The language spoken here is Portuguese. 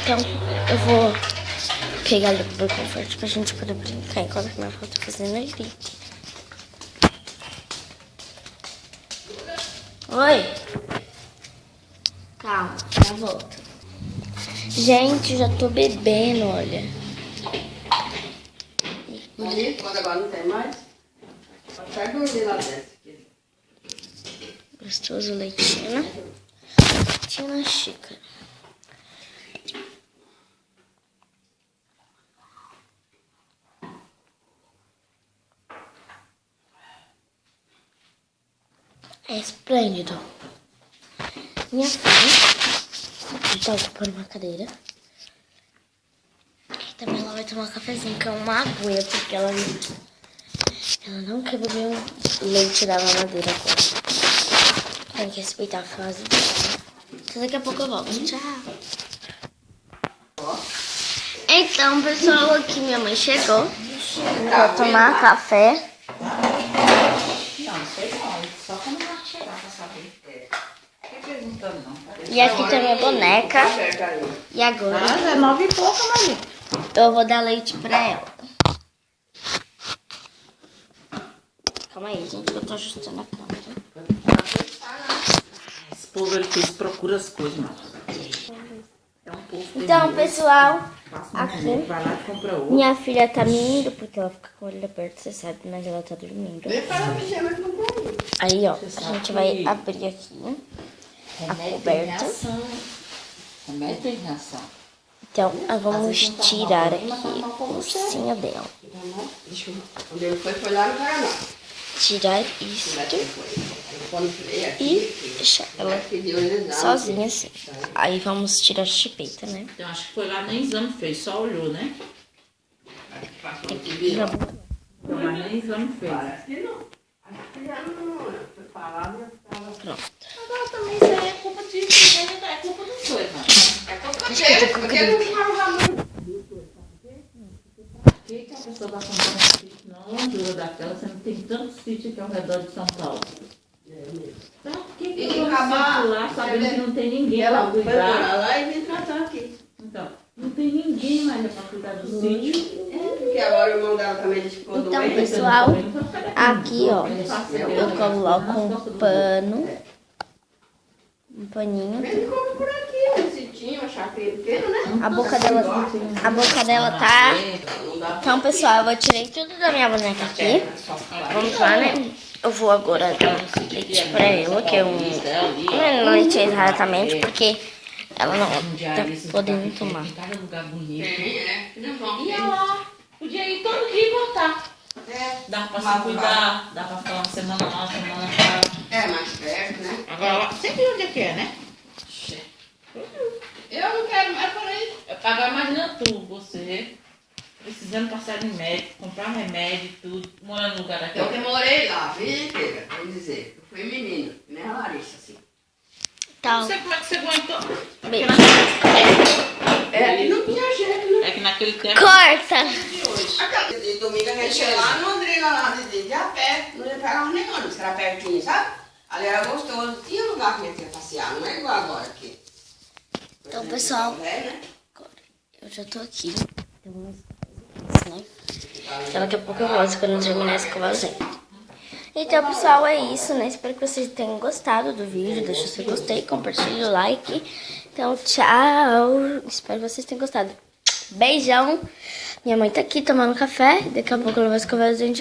Então, eu vou pegar ali pro conforto pra gente poder brincar enquanto minha avó tá fazendo ali. Oi? Calma, já volto. Gente, eu já tô bebendo, olha. Ali, quando agora não tem mais, até dormir lá dentro. Gostoso leitinho, né? Leitinho na xícara. É esplêndido. Minha filha tá ocupando uma cadeira. E também ela vai tomar um cafezinho, que é uma aguinha, porque ela não quer beber um leite da mamadeira agora. Tem que respeitar a fase dela. Então daqui a pouco eu volto. Tchau. Então, pessoal, aqui minha mãe chegou. Vou tomar café. Não sei não, só quando ela chegar pra saber. Não fiquei perguntando não. E aqui tem minha boneca. E agora? Ah, é 9 e pouco, Maria. Eu vou dar leite pra ela. Calma aí, gente, eu tô ajustando a câmera. Esse povo, eles procuram as coisas, mano. É um povo. Então, pessoal, Aqui. Vai lá e compra outro. minha filha tá me indo, porque ela fica com o olho aberto, você sabe, mas ela tá dormindo. Aí, ó, a gente vai abrir aqui a coberta. Remédio tem reação. Então, vamos tirar aqui o ursinho dela. Quando ele foi lá no Paraná. Tirar isso e deixar ela sozinha assim. Aí vamos tirar a chipeta, né? Então, acho que foi lá, nem exame fez, só olhou, né? Mas nem exame fez. Pronto. Agora também isso aí é culpa disso, é culpa dos dois, mano. É culpa dele, porque ele não ficava muito. Por que a pessoa vai comprar um sítio não ajuda daquela, você não tem tanto sítio aqui ao redor de São Paulo? Então, por que eu vou lá sabendo que não tem ninguém para cuidar? Lá e vem tratar aqui. Então, não tem ninguém mais para cuidar do sítio. Porque agora o irmão dela também ficou Então, doente. pessoal, aqui, ó, eu coloco um paninho. Ele come por aqui, um sitinho, uma chapinha pequena, né? A boca dela tá. Então, pessoal, eu tirei tudo da minha boneca aqui. Vamos lá, né? Eu vou agora dar um leite pra ela, que é não leite exatamente, porque ela não tá podendo tomar. Cada lugar bonito. Não vão. Ia lá, podia ir todo dia e voltar. Dá pra se cuidar, dá pra ficar uma semana lá, uma semana lá. É mais perto, né? Agora, você viu onde é que é, né? Eu não quero mais por aí. Agora imagina tu, você, precisando passar em médico, comprar remédio e tudo, morando no lugar daquele. Eu que morei lá, a vida inteira, vou dizer. Eu fui menino, nem a Larissa, assim. Então, Não sei como é que você aguentou. beijo. É que não tinha jeito, né? É que naquele tempo Corta! de hoje. Aquela de domingo a gente ia lá no Andrina lá de a pé, não ia pegar nem ônibus, que era pertinho, sabe? Ali era gostoso, tinha lugar que a gente ia passear, não é igual agora aqui. Então, pessoal, Né? eu já tô aqui. Tem umas coisas, né? Então, daqui a pouco eu volto quando eu terminar esse escovazinho. Então, pessoal, é isso, né? Espero que vocês tenham gostado do vídeo. Deixa o seu gostei, compartilhe o like. Então, tchau. Espero que vocês tenham gostado. Beijão. Minha mãe tá aqui tomando café. Daqui a pouco ela vai escovar a gente.